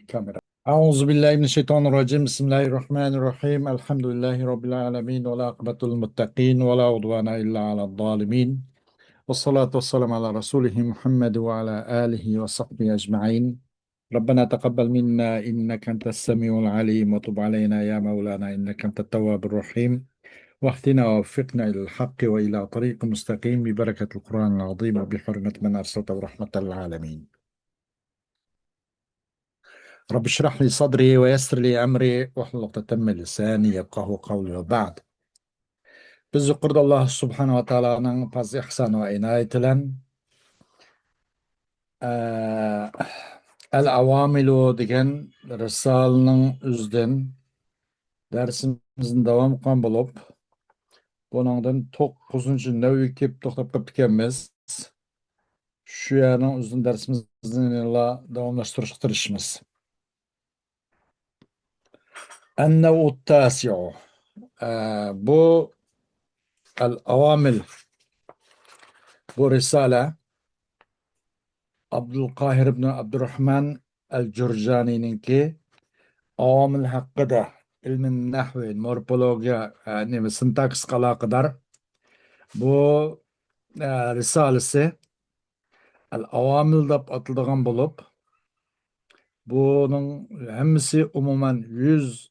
كاميرا. أعوذ بالله من الشيطان الرجيم. بسم الله الرحمن الرحيم. الحمد لله رب العالمين، ولا عقبة للمتقين، ولا عدوان إلا على الظالمين، والصلاة والسلام على رسوله محمد وعلى آله وصحبه أجمعين. ربنا تقبل منا إنك أنت السميع العليم، وتب علينا يا مولانا إنك أنت التواب الرحيم، واهدنا ووفقنا إلى الحق وإلى طريق مستقيم ببركة القرآن العظيم وبحرمة من أرسلته رحمة للعالمين. رب اشرح لي صدري ويسر لي أمري واحلل عقدة من لساني يفقهوا قولي. وبعد، biz yuqorida Alloh subhanahu va taoloning fazl ihson va inoyati bilan al-avamilu degan risolaning o'zidan darsimizni davom qilgan bo'lib, buningdan 9-chi navga kelib to'xtab qolib ekanmiz. Shu yerning o'zidan darsimizni davomlashtirishga tirishamiz. An-navu at-tasi'u. Bu al-avamil, bu risola Abdulqahir ibn Abdurrahman al-Jurjanininki avomil haqida ilmi nahvi, morfologiya, sintaksga aloqador bu risolasi al-avomil deb atiladigan bo'lib, buning hammasi umuman 100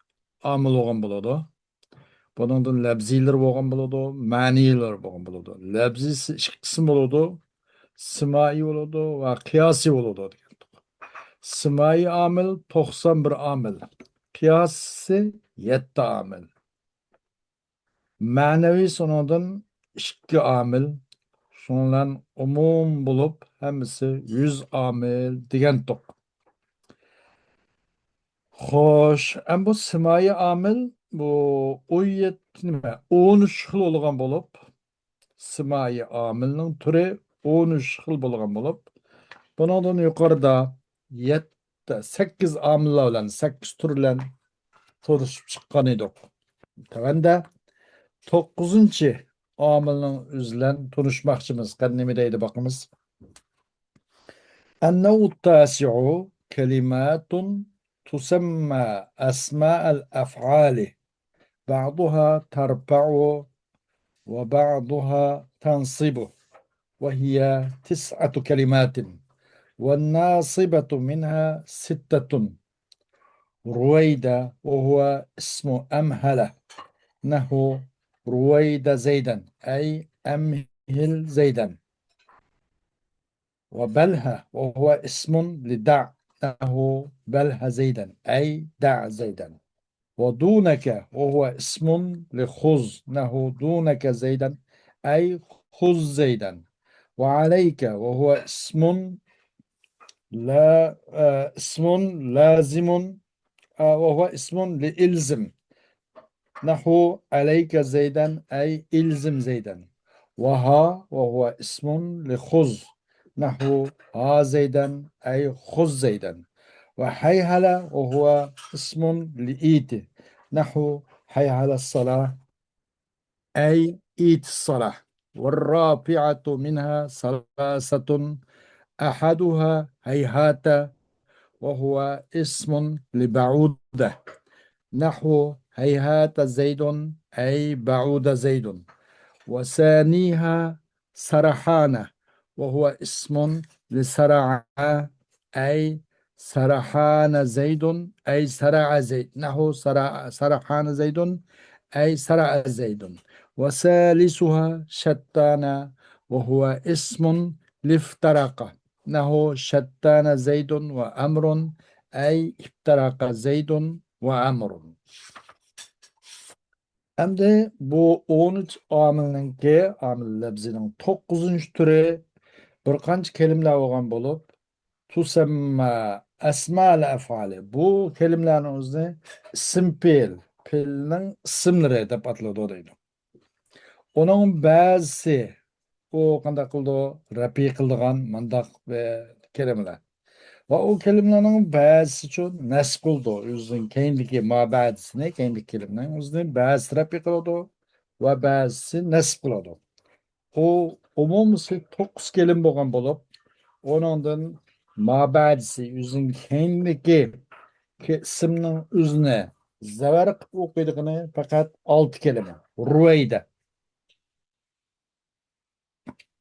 omil bo'lgan bo'ladi. Buningdan labziylar bo'lgan bo'ladi, ma'niylar bo'lgan bo'ladi. Labzisi ikki qism bo'ladi, simai bo'ladi va qiyosiy bo'ladi. Simai amil 91 amil, qiyasi 7 amil, ma'naviy sonundan 2 amil, sonlan umum bulup hemisi 100 amil degan toq. Xoş, bu simai amil bu 13 xil olgan bulup, simai amilning türü 13 xil bolgan bulup, bundan yuqorida 8 amillar bilan 8 turlan turishib chiqqan edik. Tavanda 9-chi omilning o'zidan tunishmoqchimiz. Nima deydi boqamiz. An-nawu at-tasi'u kalimatun tusamma asma' al-af'ali, ba'daha tarfa'u wa ba'daha tansibu, wa hiya 9 kalimatin. والناصبة منها 6. رويدة وهو اسم أمهلة، نحو رويد زيدا أي أمهل زيدا. وبلها وهو اسم لدع، نحو بلها زيدا أي دع زيدا. ودونك وهو اسم لخذ، نحو دونك زيدا أي خذ زيدا. وعليك وهو اسم لازم، وهو اسم لإلزم، نحو عليك زيدا أي إلزم زيدا. وها وهو اسم لخذ، نحو ها زيدا أي خذ زيدا. وحيهل وهو اسم لإيت، نحو حيهل الصلاة أي إيت الصلاة. والرابعة منها 3، أحدها هيهات وهو اسم لبعودة، نحو هيهات زيد أي بعود زيد. وثانيها سرحانة وهو اسم لسرع أي سرحان زيد أي سرع زيد، نحو سرحان زيد أي سرع زيد. وثالثها شتان وهو اسم لافترق، نحو شتان زيد وأمر أي افترق زيد وأمر. Endi bu 13 amilninki, amil labzining 9-chi turi bir qancha kelimalar bo'lgan bo'lib, tusamma asmal afali. Bu kelimalarning o'zini ism fe'l, fe'lning ismlari deb ataladi deydi. Uning ba'zisi u qanday qildi? Rafi qildigan mandaq ve kelimalar. Va o kelimalarning ba'zisi uchun nasb qildi. O'zining keyindagi mabadisini, keyindagi kelimaning o'zini ba'zi rafi qiladi va ba'zisi nasb qiladi. O umumisi 9 kelima bo'lgan bo'lib, onundan mabadisi o'zining keyindagi ki ismning o'zini zavarq o'qiydigani faqat 6 kelime. Ruvayda.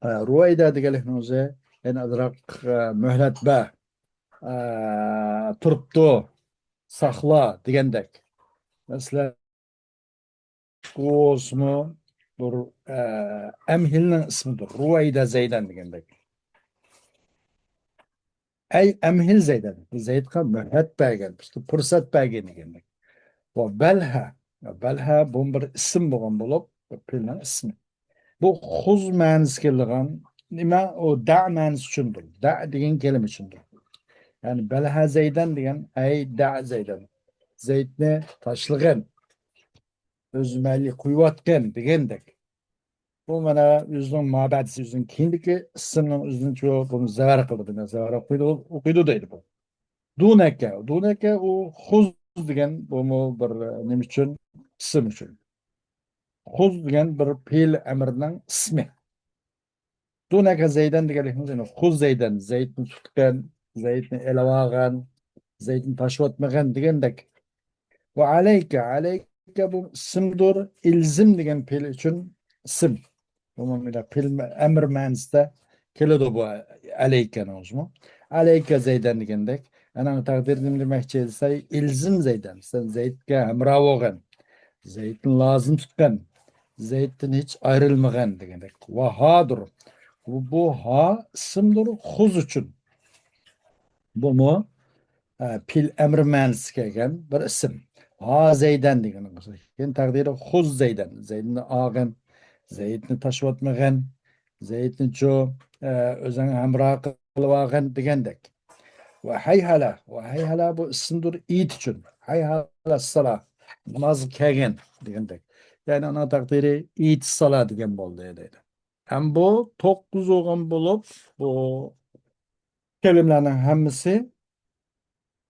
Ruvayda deganlikni o'zi yana ozroq muhlat ba turibdi, saqla degandek. Masalan, u ismi bir amhilning ismidir. Ruvayda Zaydan degandek. Ay amhil Zaydan. Zaydga muhlat bergan, fursat bergan degandek. Bu belha. Belha bu bir ism bo'lgan bo'lib, filning ismi. Bu xuz ma'nosi kelgan nima o da ma'nosi uchundir. Da degan kelima uchundir. Yani belha Zaydan degan ay da Zaydan. Zaydni tashlagan, o'zmali qo'yayotgan degandek. Bu mana o'zining ma'badisi o'zining keyindagi ismning o'zini shu buni zavar qildi. Zavar o'qiydi deydi bu. Dunaka. Dunaka u xuz degan bu bir nima uchun? Ism uchun. Xuz degan bir fe'l amrning ismi. Dunaka Zaydan deganlikni xuz Zaydan. Zaydni tutgan, Zaydni elavagan, Zaydni tashlatmagan degandek. Va alayka. Alayka bu ismdir. İlzim degan fe'l uchun ism. Umumiyle fe'l amr ma'nosida keladi bu alaykani o'zimi. Alayka Zaydan degandek. Ana taqdirdim demoqchi esa ilzim Zaydan. Sen Zaydga hamroh bo'lgan. Zaydni lozim tutgan. Zayddan hech ayrilmagan degandek. Va hadir. Bu ha ismdir xuz uchun. Bu mu pil emri ma'nosi kelgan bir ism. Ha Zaydan degan bo'lsa, keyin taqdiri xuz Zaydan. Zaydni olgan, Zaydni tashlatmagan, Zaydni cho o'zing hamroh qilib olgan degandek. Va hayhala bu ismdir it uchun. Hayhala sala namoz kelgan degandek. Yani ona taqdiri it sala degan bo'ldi deydi. Hem bu 9 olgan bo'lib, bu kelimelerinin hammasi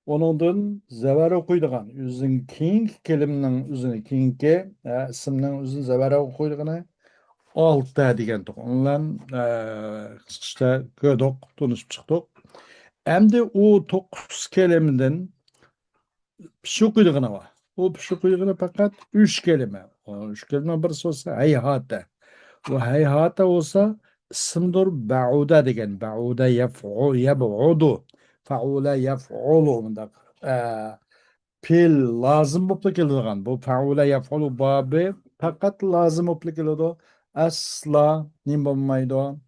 onundan zavar okuyduğun, yüzün keyingi kelimenin üzerine keyingi isminin üzerine zavar okuyduğunu 6 degan to'q. Ondan işte gördük, tanışıp çıktık. Hem de o 9 kelimeden şu okuyduğunu var. O şu okuyduğunu fakat 3 kelime. O 3 kelime birisi olsa heyhate. O heyhate olsa ismdir ba'uda degan. Ba'uda yab'udu. Fa'ula yaf'ulu. Pil lazım bo'lib keladigan. Bu faula yaf'ulu babi faqat lazım bo'lib keladi. Asla nim bo'lmaydi.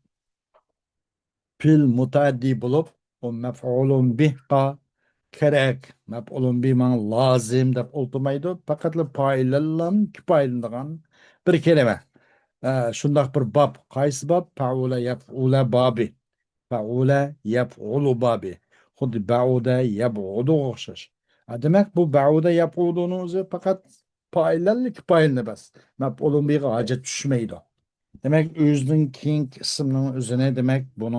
Pil mutaaddi bo'lib, o maf'ulun bihqa kerak. Maf'ulun bih man lazım deb o'ltirmaydi. Faqat fa'illan kifoyalanadigan bir kelime. Shundaq bir bab. Qaysi bab? Faula yaf'ula babi. Faula yaf'ulu babi. Xuddi ba'uda yab'udu o'xshash. Demek bu ba'uda yab'uduni o'zi faqat faillanlik failni bas. Maf'ulun bihi hojat tushmaydi. Demek o'zining keyingi ismning o'zini demek buni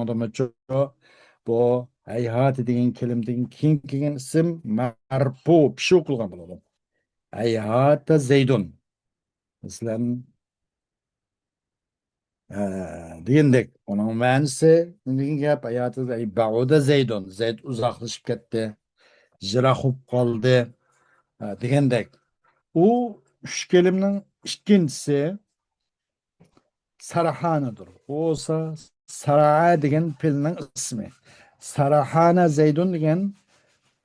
bu hayhat degan kelimdan keyin kelgan ism marfu pishu qilgan bo'ladi. Hayhata Zaydun. Masalan degandek onun ma'nosi degan gap hayotida ba'uda Zaydun. Zayd uzoqlashib ketdi. Jiraxub qoldi degandek. U 3 kelimning ikkinchisi Sarahanadır. O olsa Saraha degan filning ismi. Sarahana Zaydun degan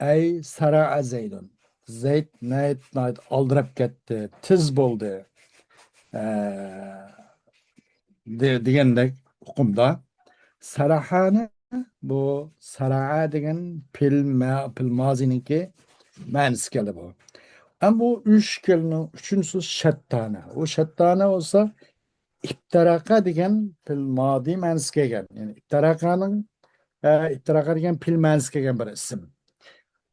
ay Saraha Zaydun. Zayd nayt aldirab ketdi, tiz bo'ldi degandek hukmda. Sarahana bu Saraha degan fil moziniki ma'nosi keldi bu. Ama bu 3 kelimenin üçüncüsü şettane. O şettane olsa İptaraka degan fil madi ma'nosi kelgan. Yani İptaraka degan fil ma'nosi kelgan bir ism.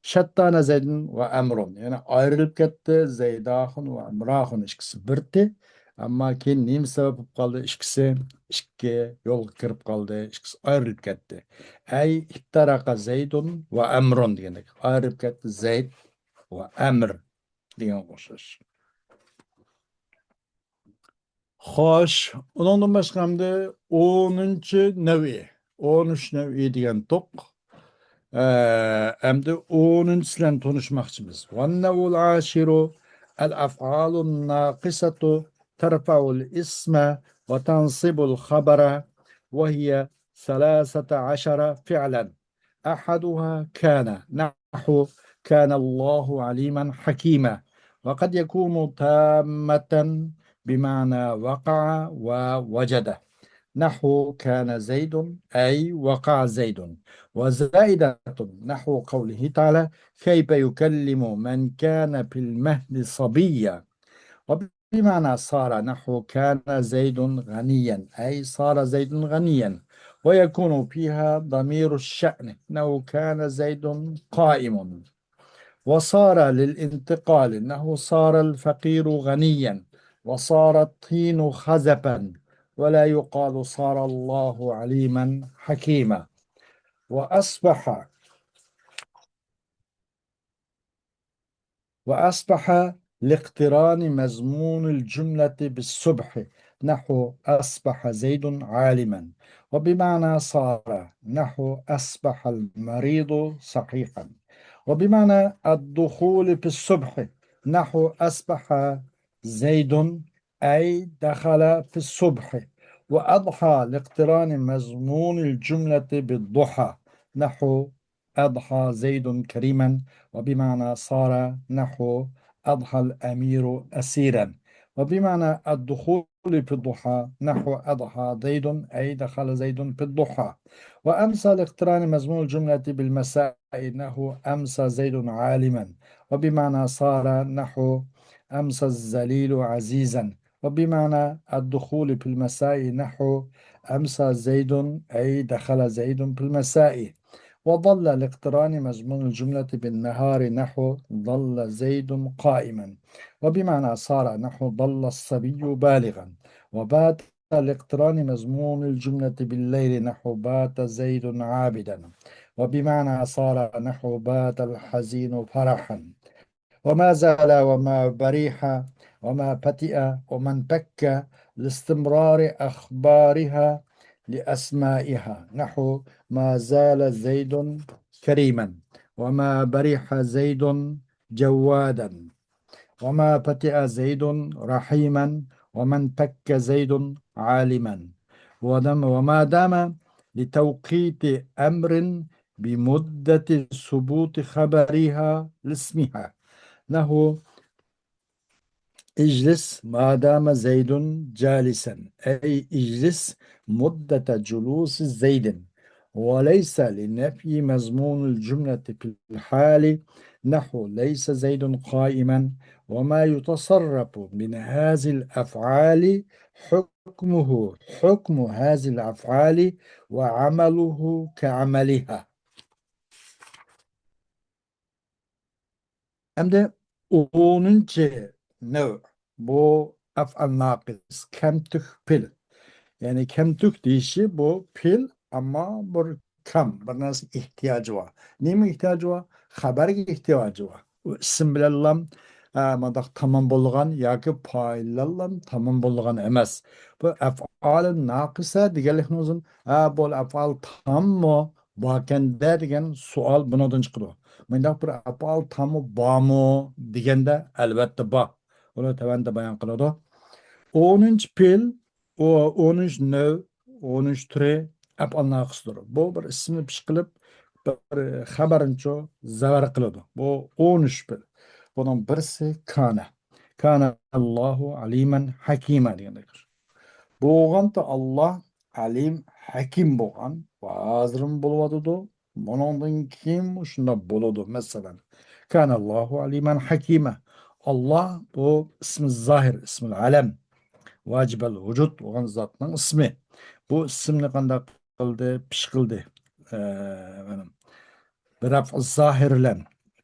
Shattana Zaydun va Amrun. Yani ayrılıp ketdi. Zaydahun va Amrahun ikisi birdi. Ama keyin nima sabab bo'lib qoldi? Ikisi ikki yo'lga kirib qoldi. Ikisi ayrılıp ketdi. Ay İptaraka Zaydun va Amrun degandek. Ayrılıp ketdi Zayd va Amr degan o'xshash. Xo'sh, undan boshqa hamda 10-nevi, 13 nevi degan to'q. Endi 10 bilan tanishmoqchimiz. Vannavul ashiru al-af'alun naqisatu tarfa'ul isma va tansibul khabara wa hiya 13 fi'lan. أحدها كان نحو كان الله عليما حكيما وقد يكون تامة بمعنى وقع ووجد نحو كان زيد أي وقع زيد وزائدة نحو قوله تعالى كيف يكلم من كان في المهد صبيا وبمعنى صار نحو كان زيد غنيا أي صار زيد غنيا ويكون فيها ضمير الشأن أنه كان زيد قائم وصار للانتقال أنه صار الفقير غنيا وصار الطين خزفا ولا يقال صار الله عليما حكيما وأصبح وأصبح لاقتران مضمون الجملة بالصبح نحو أصبح زيد عالما وبمعنى صار نحو أصبح المريض صحيحا وبمعنى الدخول في الصبح نحو أصبح زيد أي دخل في الصبح وأضحى لاقتران مضمون الجملة بالضحى نحو أضحى زيد كريما وبمعنى صار نحو أضحى الأمير أسيرا وبمعنى الدخول في الضحى نحو أضحى زيد أي دخل زيد في الضحى وأمسى لاقتران مضمون الجملة بالمساء نحو أمسى زيد عالما وبمعنى صار نحو أمسى الذليل عزيزا وبمعنى الدخول في المساء نحو أمسى زيد أي دخل زيد في المساء وظل لاقتران مضمون الجملة بالنهار نحو ظل زيد قائما وبمعنى صار نحو ظل الصبي بالغا وبات لاقتران مضمون الجملة بالليل نحو بات زيد عابدا وبمعنى صار نحو بات الحزين فرحا وما زال وما بريح وما فتئ ومن بك لاستمرار أخبارها لأسمائها نحو ما زال زيد كريما وما بريح زيد جوادا وما فتئ زيد رحيما ومن فك زيد عالما وما دام لتوقيت أمر بمدة ثبوت خبرها لاسمها له اجلس ما دام زيد جالسا أي اجلس مدة جلوس زيد وليس لنفي مضمون الجملة في الحال نحو ليس زيد قائما وما يتصرف من هذه الأفعال حكمه حكم هذه الأفعال وعمله كعملها. Hem 10. Nev bu af'al nakis kemtük pil. Yani kemtük deyişi bu pil ama bir kam bir nasıl ihtiyacı var. Neye ihtiyacı var? Haberge ihtiyacı var. İsim bilallam madak tamam bolgan yoki faillallam tamam bolgan emas. Bu af'al nakisa deganlikni o'zin bu af'al tammi bakanda degan savol bunodan chiqadi. Mendaq bir af'al tammi bormi deganda albatta bor. Uni tavanda bayon qiladi. 10. pil o 10. növ 10. türe af'al naqisdir. Bu bir ismni pish qilib bir xabarincho zavar qiladi. Bu 13 pil. Bunun birisi kana. Kana Allahu aliman hakima degandir. Bo'lganda Alloh alim hakim bo'lgan vazrim bo'lyotidi. Bundan keyin shunda bo'ladi. Masalan, kana Allohu aliman hakima. Alloh bu ismi zohir, ismi alam. Vacibel vücut olan zatның ismi. Bu isimni qanday qildi, pish qildi. Benim. Bir zahirlen.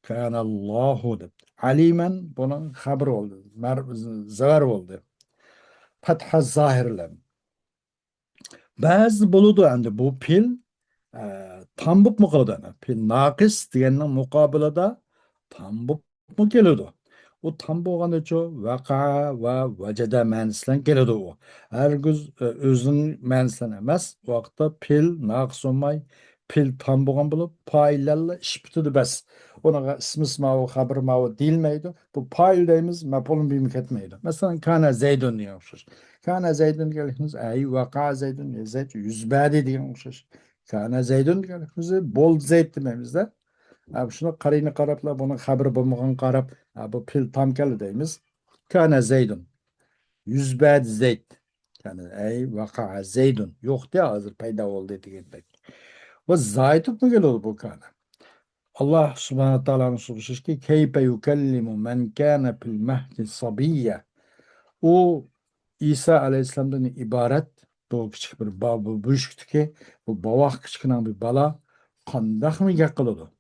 Kanallahu deb. Aliman bunun xabri oldu. Zavar oldu. Fatha zahirlen. Bazı buludu endi bu pil tam bu mu qiladi? Pil naqis deganning muqobilida tam bu mu keladi? O tam bo'lganicha vaqa va vajada ma'nosidan keladi u. Hargiz o'zining ma'nosidan emas, vaqtda pil naqis bo'lmay pil tam bo'lgan bo'lib poylarla ish bitadi bas. Unaqa ismi mavu xabar mavu deyilmaydi. Bu poyl deymiz, maf'ulun bihi ketmaydi. Masalan, kana zaydun degan o'xshash. Kana zaydun deganimiz ay vaqa zaydun zayd yuzbadi degan o'xshash. Kana zaydun deganimiz bol zayd demaymiz-da. Shuni qarayni qarablar, buni xabari bo'lmagan qarab, bu pil tam keldi deymiz. Kana zaydun. Yüzbed zeyd. Yani ey vaka zeydun. Yok diye hazır payda oldu degandek. Ve zaytı mı geliyor bu kana? Allah subhanahu ta'ala'nın sorusu ki keyfe yukellimu men kâne fil mehdi sabiyye. O İsa aleyhisselamdan ibaret bu küçük bir babı büyüktü ki bu bavak küçükünen bir bala kandak mı yakaladı?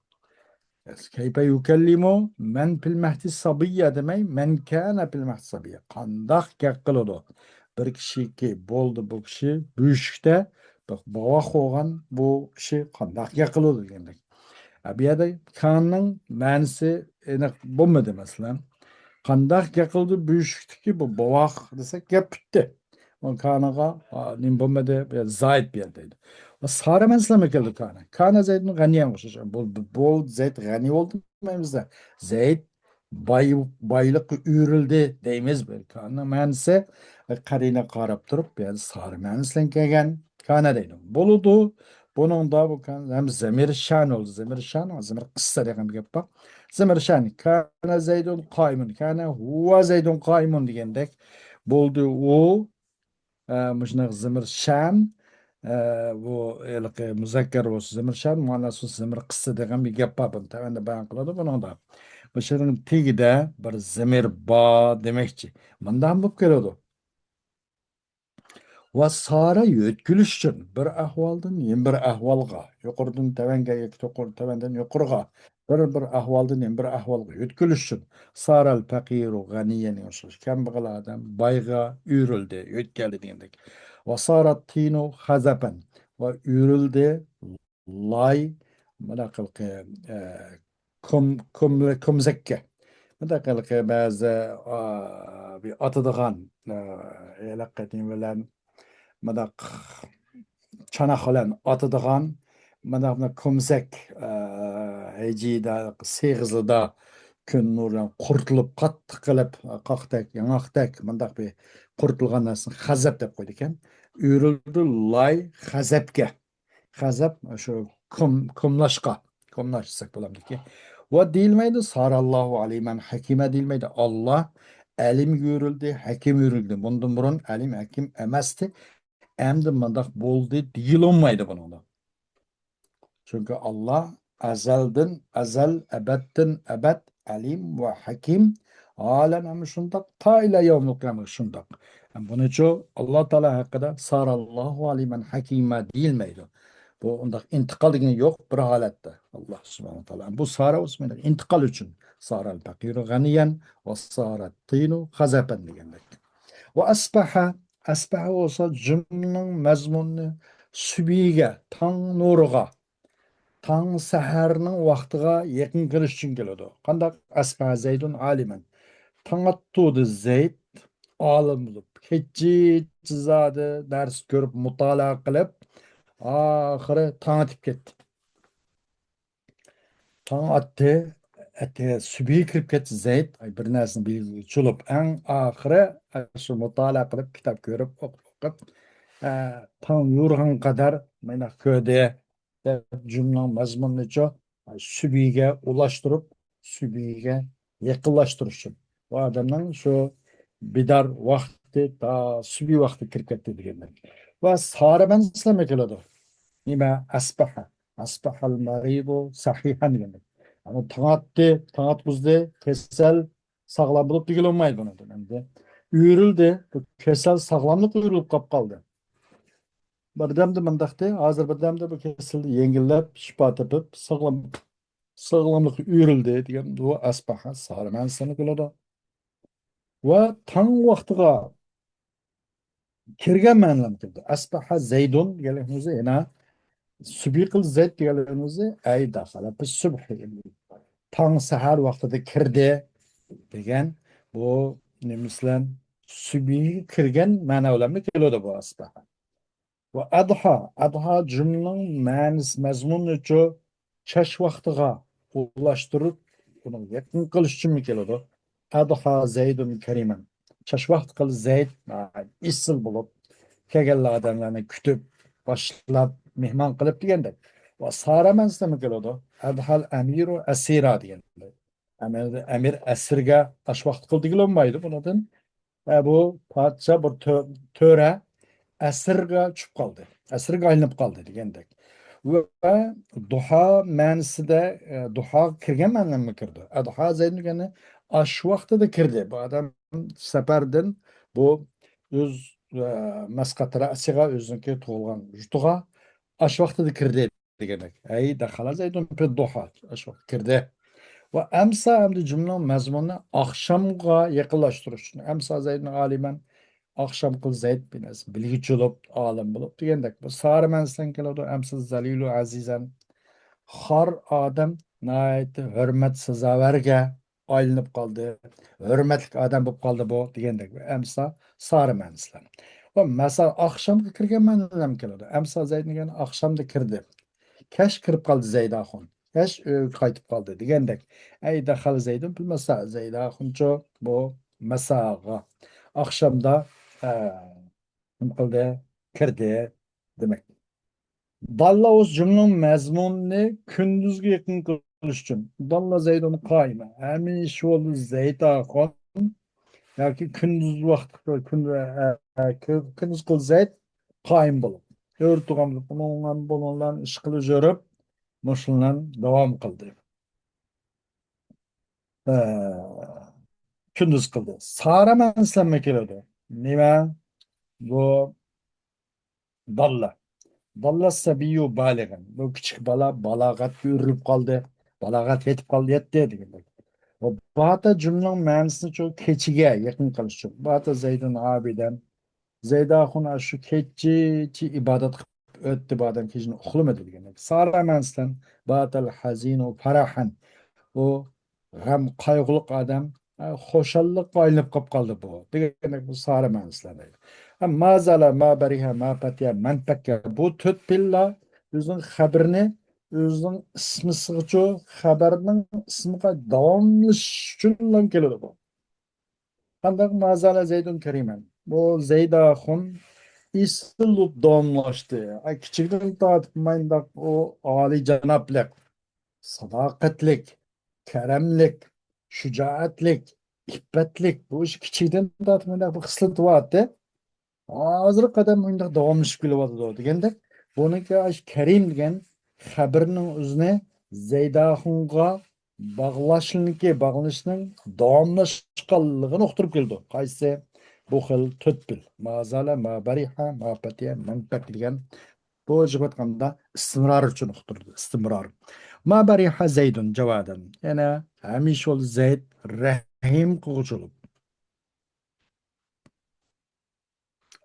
Keyfe yukellimu men fil mehdi sabiyye demeyi men kâne fil mehdi sabiyye. Kandak yakaladı. Bir kişi ki boldu bu kişi büyükte bak bavak olan bu kişi kandak yakaladı demek. Bir yerde kanın manisi bulmadı mesela. Kandak yakıldı büyüktü bu bavak desek gap bitti. O kanaga nim bulmadı bir zayit bir yerdeydi. O sarı mesela geldi kana. Kana Zeyd'in ganiye olmuş. Bol Zeyd gani oldu memizde. Zeyd baylık ürüldü deymiz bir kana. Manisi karine qarab turib, yani sarı manislen kelgan kana deydi. Boludu. Bunun da bu kan hem zemir şan oldu. Zemir şan, zemir kıssa degan bir gap bak. Zemir şan kana Zeydun qaymun. Kana huwa Zeydun qaymun degandek bo'ldi u mujnaq zemir şan bu muzakkar bo'lsa zemir şan muannasi zemir qissa degan bir gap bor. Buni tavanda bayon qiladi buni da. O'shaning tagida bir zemir bo demakchi. Bundan bo'lib keladi. Va sara yetkilish uchun bir ahvoldan yana bir ahvolga, yuqoridan tavanga yoki tavandan yuqoriga bir ahvoldan yana bir ahvolga yetkilish uchun saral faqiru g'aniyan o'xshash kambag'al odam boyga uyrildi, yetkazdi degandek. Va sarat tinu hazapan va uyrildi lay mana qilqi kumzakka. Mana qilqi ba'zi bir atadigan elaqatin bilan madaq çanak bilan otadigan mana buni ko'msak hejida seg'izida kun nuridan qurtilib qattiq qilib qoqdak yanoqdak mundaq bir quritilgan narsani g'azab deb qo'ydi ekan. Uyrildi lay g'azabga. G'azab shu ko'mlashqa ko'mlash desak bo'ladiki. Va deyilmaydi sarallohu alayman hakima deyilmaydi. Allah alim yurildi, hakim yurildi. Bundan burun alim hakim emasdi. Endi mındaq bo'ldi deyilolmaydi buningda. Çünkü Allah ezelden ezel, ebedden ebed, alim ve hakim halen hem şundak ta ile yevmil kıyamet şundak. Yani bunun için Allah Teala hakkında sarallahu alimen hakime değilmeydi. Bu ondak intikal degeni yok bir halette. Allah subhanahu teala. Bu sara osmanı intikal için saral fakiru ganiyen ve sarat tinu hazapen degenler. Ve asbaha olsa cümlenin mezmununu sübiga, tang nuruga, tang saharının vaktiga yakın kılış için geliyordu. Kandak asbaha zeydun alimen. Tang attuğdu zeyd alim bulup, hecci cizadı, ders görüp, mutala kılıp, ahire tang atip gitti. Tang attı, sübhi kirip ketdi Zeyd, bir narsani bilgi chulup, eng oxiri shu mutolaa qilib, kitob ko'rib, o'qib, tong yurgan qadar mana ko'rdi deb jumlaning mazmunini sübhiga ulashtirib, sübhiga yaqinlashtirish uchun. Bu odamning shu bidar vaqti ta sübhi vaqti kirib ketdi deganlar. Va saraban islomga keladi. Nima asbaha. Asbahal maribu sahihan demek. Ama tanat buzdu, kesel sağlam bulup dikilinmeyiz bunu dönemde. Üyürüldü, bu kesel sağlamlık üyürülüp kap kaldı. Birdemde mındaktı, hazır birdemde bu kesildi, yengillep, şifa tapıp, sağlamlık üyürüldü diyen bu asbaha sağlaman sanı kılada. Ve tan vaktıga kirgen menlam kıldı. Asbaha zeydun, gelenize yine Sübikil zeyt deganimizni ay daxala biz subh tong sahar vaqtida kirdi degan bu nemislar subhi kirgan ma'nolarni keladi bu asbaha. Ve adha cümlenin мәнісі, мәзмұны ço çaş vaqtıga ulaştırıp bunu yakın kılış için mi keledi? Adha Zeydun Kerimen. Çaş vaqt kıl Zeyd isil bulup kelgella adamlarını kütüp başlap mehman kılıp degende. Ve sara мәнісі mi keledi? Adhal emiru esira degende. Emir esirge aş vaqt kıl degil olmaydı bundan. Bu padşah bir töre asrga tushib qoldi, asrga aylanib qoldi degandek. Va duho ma'nosida duho kirgan ma'noda kirdi. Duho zayd degani ash vaqtida kirdi. Bu odam safardan bu o'z masqat rasiga o'ziniki tug'ilgan yurtiga ash vaqtida kirdi degandek. Ay daxala zaydun fi duho ash vaqt kirdi. Va amsa hamda jumla mazmunni oqshomga yaqinlashtirish uchun amsa zaydni aliman akşam kıl Zeyd bin Es bilgiç olup alim bulup degandek. Bu sarı mensinden keladi emsiz zalilu azizen har adam nayet hürmet sazaverge aylanıp kaldı. Hürmetlik adam bulup kaldı bu degandek. Emsa sarı menslen. Ve mesela akşamga kirgen mensinden keladi. Emsa Zeyd degen akşamda kirdi. Keş kirip kaldı Zeydahun. Keş kaytıp kaldı degandek. Ey dahal Zeydun bilmesa Zeydahunço bu mesaga. Akşamda nima qildi kirdi demak. Dalla o'z jumlaning mazmunini kunduzga yaqin qilish uchun dalla zaydun qoyima hamish yo'l zaytaxon yoki kunduz vaqt kunduz qil zayd qoyim bo'lib o'rtug'an bunlarni ish qilib yurib mushundan davom qildi. Kunduz qildi sara manslanma keladi nima bu dalla. Dalla sabiyu baligan. Bu küçük balagat yürüp kaldı. Balagat yetip kaldı yetti demek. O bata cümlenin manasını çok keçiye yakın kalışıyor. Bata Zeyd'in abiden. Zeyda şu keçi ibadet öttü baden kişinin uxlamadı demek. Sara manasından batal hazinu farahan. Bu hem kaygılık adam hoşallık aylanıp kap kaldı bu. Demek bu sarı mensler. Ma zala ma bariha ma patiya man pakka bu tut pilla özünün haberini özünün ismi sığıcı haberinin ismiga davamlı şundan keledi bu. Kandak ma zala Zeydun Kerimen. Bu Zeyda Hun isilip davamlaştı. Ay küçükten tartıp mayındak o Ali canaplık. Sadaqatlik, keremlik, şücaatlik, iffetlik bu iş kichikdan tortib bu xislat bo'lyapti. Hozirgi qadam unda davomlashib kelyapti degandek. Buniki Karim degan xabarning o'zini Zaydaxonga bog'lashning davomlashganligini uqtirib keldi. Qaysi bu xil to'rt mazala, mabariha, mapatiya, manfaq degan bu jihatda istimror uchun uqtirdi. Istimror. Ma bariha Zeydun javadan. Yana hamish ol Zeyd rahim qiluvchilik.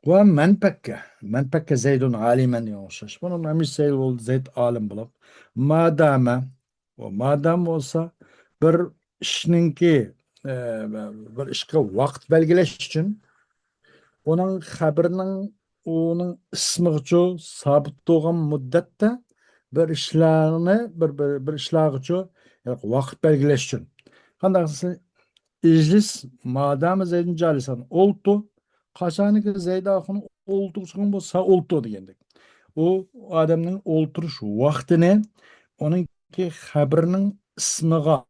Ve men pekke Zeydun alimen yoğuşaş. Bunun hamish Zeyd ol Zeyd alim bulup. Madame o madam olsa bir ishninki e, bir ishga vaqt belgilash uchun onun onun ismiga sabit bo'lgan muddatda bir ishlarni bir ishlar uchun vaqt belgilash uchun. Qanday İclis madem Zeyd'in calisan oldu. Kaçanı ki Zeyd ahını oldu çıkın bu sağ oldu diyendik. O adamın olturuş vaktini onunki haberinin ismiga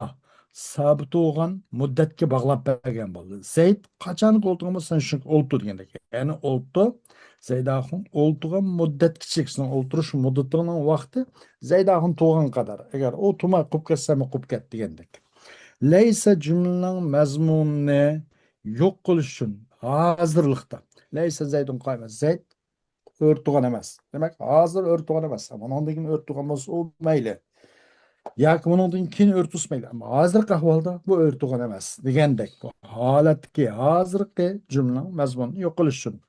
sabit olgan müddetke bağlap bergen boldu. Zeyd kaçanı oldu sen şu oldu diyendik. Yani oldu Zeyd ahın oldugan müddet kiçiksin olturuş müddetinin vakti Zeyd ahın tuğan kadar. Eğer o tuma kup kesse mi kup ket diyendik. Leysa cümlenin mezmununu yok kılış için hazırlıkta. Leysa Zeydun kayma. Zeyd örtüğün emez. Demek hazır örtüğün emez. Ama ondan keyin örtüğün olsa o meyli. Yoki bundan keyin örtüs meyli. Ama hazırki ahvalda bu örtüğün emez. Degandek bu holatki hazırki cümlenin mezmununu yok kılış için.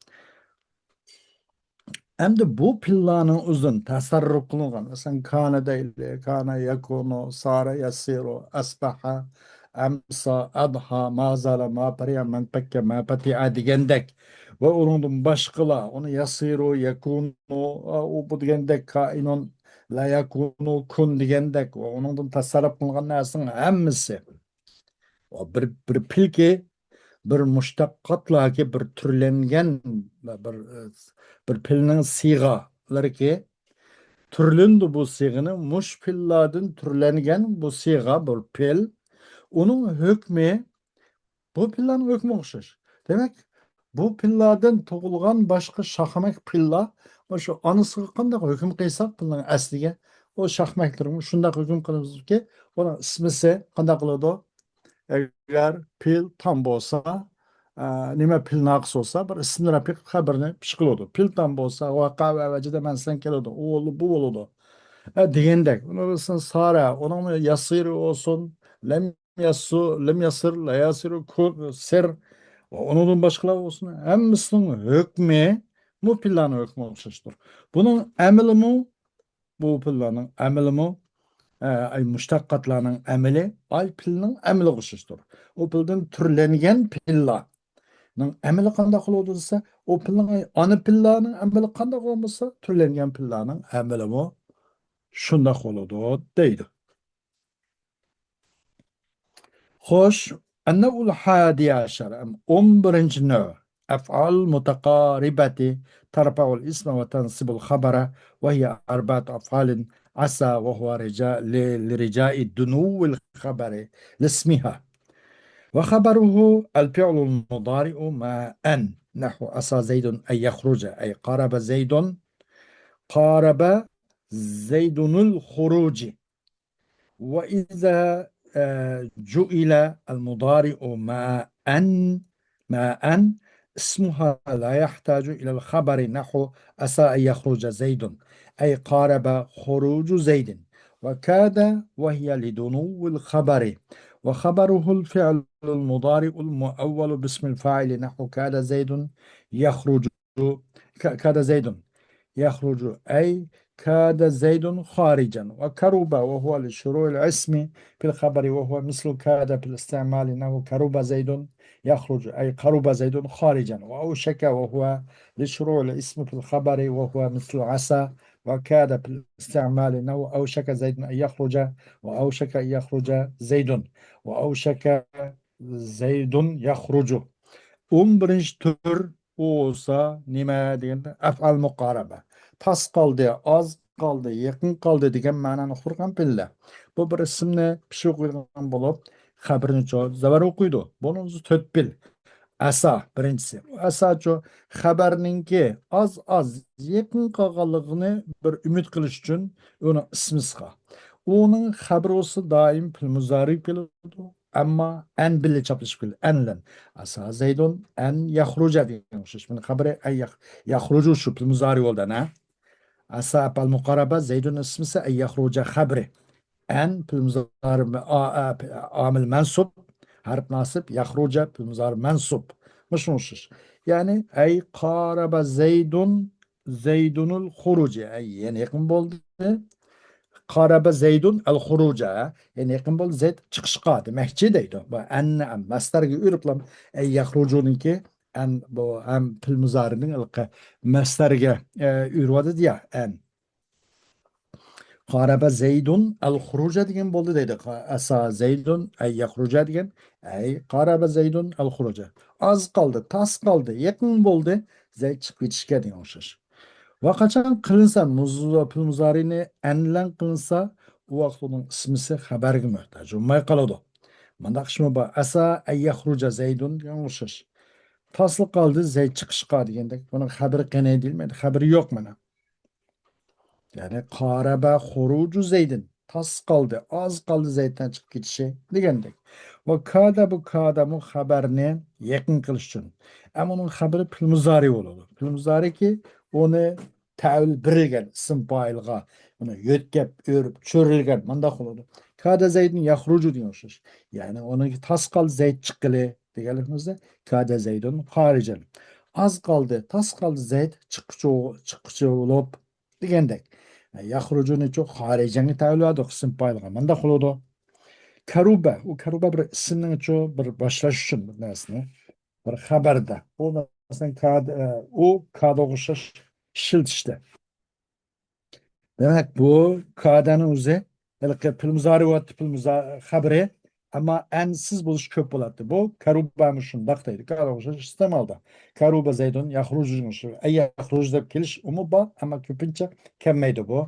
Endi bu planın uzun tasarruf kılıngan. Mesela kana değil, kana yakunu, sara yasiru, asbaha, amsa, adha, mazara, ma pariya, man pekke, ma pati'a degендek ve onun başkala onu yasiru, yakunu, o bu degендek kainun la yakunu kun degендek ve onun tasarruf kılgan narsanın hammasi o bir pilki bir mushtaqatlarga bir turlangan bir pilning siyg'alari ki türlündü bu siğini muş pillardan türlengen bu siğa bu pil onun hükmü bu pillanın hükmü okşaş. Demek bu pillardan tug'ilgan başka şahmak pilla şu anısıga qanday hüküm qilsak pillanın asliga o şahmaklarga shunday hüküm qilibizki ona ismisi qanday qiladi eğer pil tam bolsa nima pil naqs olsa bir ismini rapik xabarini pish qiladi. Pil tam bolsa vaqa va vajida man sen keladi. O bo'ldi bu bo'ladi. Degендek. Onun sara, onun yasir olsun, lem yasir, la yasiru kur, ser, onun başkaları olsun. Hemmisinin hükmü, bu planın hükmü oluştur. Bunun emeli mi, bu planın emeli mi, ay müştakkatlarının emeli, ay planın emeli oluştur. O planın türlengen planın emeli kanda kılıyorsa, o planın anı planın emeli kanda olmasa, türlengen planın emeli mi? Şunda koludu deydi. Hoş, النوع الحادي عشر برنج نوع أفعال متقاربة ترفع الاسم وتنصب الخبر وهي أربعة أفعال عسى وهو رجاء لرجاء الدنو الخبر لاسمها وخبره الفعل المضارع مع أن نحو عسى زيد أن يخرج أي قارب زيد الخروج وإذا جُئل المضارع مع أن اسمها لا يحتاج إلى الخبر نحو أسى أن يخرج زيد أي قارب خروج زيد وكاد وهي لدنو الخبر وخبره الفعل المضارع المؤول باسم الفاعل نحو كاد زيد يخرج كاد زيد يخرج أي كاد زيد خارجا وكرب وهو للشروع الاسم في الخبر وهو مثل كاد في الاستعمال إنه كرب زيد يخرج أي قرب زيد خارجا وأوشك وهو للشروع الاسم في الخبر وهو مثل عسى وكاد في الاستعمال إنه أوشك زيد أن يخرج وأوشك أن يخرج زيد وأوشك زيد يخرج 11. tür olsa nima deganda af'al muqaraba. Tas qoldi, oz qoldi, yaqin qoldi degan ma'noni uqtirgan pilla. Bu bir ismni pishi qo'yilgan bo'lib, xabarni zavar o'qiydi. Bunisi to'rt pil. Asa birinchisi. Asacho xabarninki az yaqin qolganligini bir umid qilish uchun uni ismi siqa. Onun xabari olsa doim pil muzari keladi. Ama en bile çapışıp kıl. Enlen. Asa zeydun en yahruca diyormuş. Min haberi en yahrucu şu pil muzari oldu ne? Asa apal mukaraba zeydun ismisi en yahruca habri. En pil muzari amil mensup. Harf nasip yahruca pil muzari mensup. Mış. Yani ey karaba zeydunul huruci. Yani yakın oldu. Qaraba Zeydun el-xuruca. Yani yaqin bo'ldi Zeyd chiqishga demakchi deydi. Bu anni mastarga uriblam ay yaxrujuniki an bu ham pil muzarining ilqi mastarga uradi ya an. Qaraba Zeydun el-xuruca degan bo'ldi deydi. Asa Zeydun ay yaxruja degan ay qaraba Zeydun el-xuruca. Az qoldi, tas qoldi, yaqin bo'ldi Zeyd chiqib ketishga degan o'xshash. Va qachon qilinsa pil muzorini anlan qilinsa u vaqt uning ismisi xabarga muhtoj bo'lmay qoladi. Mandaq ishmi bor. Asa ay yaxruja Zaydun degan o'xshash. Tasli qoldi Zayd chiqishga degandek. Buning xabari qanday deyilmaydi. Xabari yo'q mana. Yani qaraba xurucu Zeydin. Tas kaldı, az kaldı Zeyd'den çıkıp gidişi degandek. Ve bu kada bu haberini yakın kılış için. Ama onun haberi pil muzari olur. Pil muzari ki onu tavil birilgen isim bayılga. Onu yötkep, örüp, çörülgen mandak olur. Kada Zeyd'in yahrucu diyormuş. Yani onun tas kaldı Zeyd çıkkılı degelimizde. Kada Zeyd'in haricen. Az kaldı, tas kaldı Zeyd çıkıcı olup degandek. Yaxrujuni çok haricani tavladi qism paylığa. Manda qılıdı. Karuba. O karuba bir isimning cho bir boshlash uchun bir narsani. Bir xabarda. Bu masalan u kod o'xshash ishlatishda. Demek bu kadının o'zi pul muzoriyati pul xabari ammo ansiz bo'lishi ko'p bo'ladi. Bu karubani shundoq deydi. O'xshash iste'molda. Karuba zaydun yaxruju ay yaxruj deb kelish umi bor, ammo ko'pincha kelmaydi bu.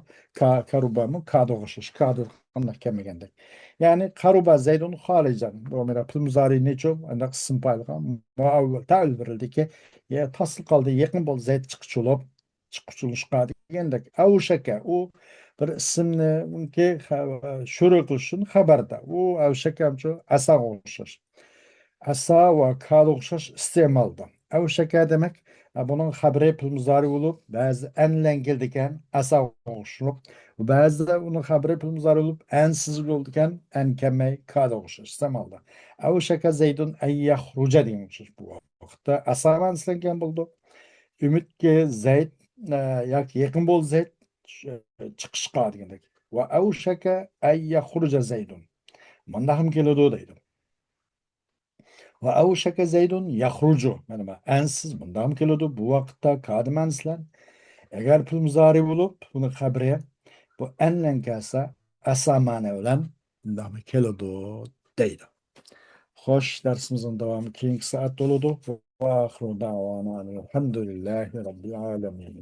Karubami kad o'xshash. Kad qanday kelmagandek. Ya'ni karuba zaydun xolijan. Bu mera pul muzori necho anda qism payliq muavval ta'il berildiki, ya tasdiq qildi yaqin bo'ldi zayd chiqchulib chiqishga degandek avshaka u bir ismni shuru qilish uchun xabarda u avshakamchu asaga o'xshash asa va kad o'xshash iste'molda avshaka demak buning xabari pul muzori bo'lib ba'zi anlan keldi ekan asaga o'xshab ba'zida uni xabari pul muzori bo'lib ansiz bo'ldi ekan an kelmay kad o'xshash iste'molda avshaka zaydun ayyaxruja degan o'xshash bu vaqtda asaman sizlangan bo'ldi Ümitga Zayd yoki yaqin bo'l Zayd chiqishga degandek. Va avshaka ay yaxruja Zaydun. Manda ham keladi deydi. Va avshaka Zaydun yaxruju. Mana ansiz manda ham keladi. Bu vaqtda kadimanslan. Agar pul muzari bo'lib, buni xabri bu anlan kelsa asamana bilan bunda ham keladi deydi. Xo'sh, darsimizning davomi keyingi soat bo'ladi. Va axiru davona alhamdulillahi robbil alamin.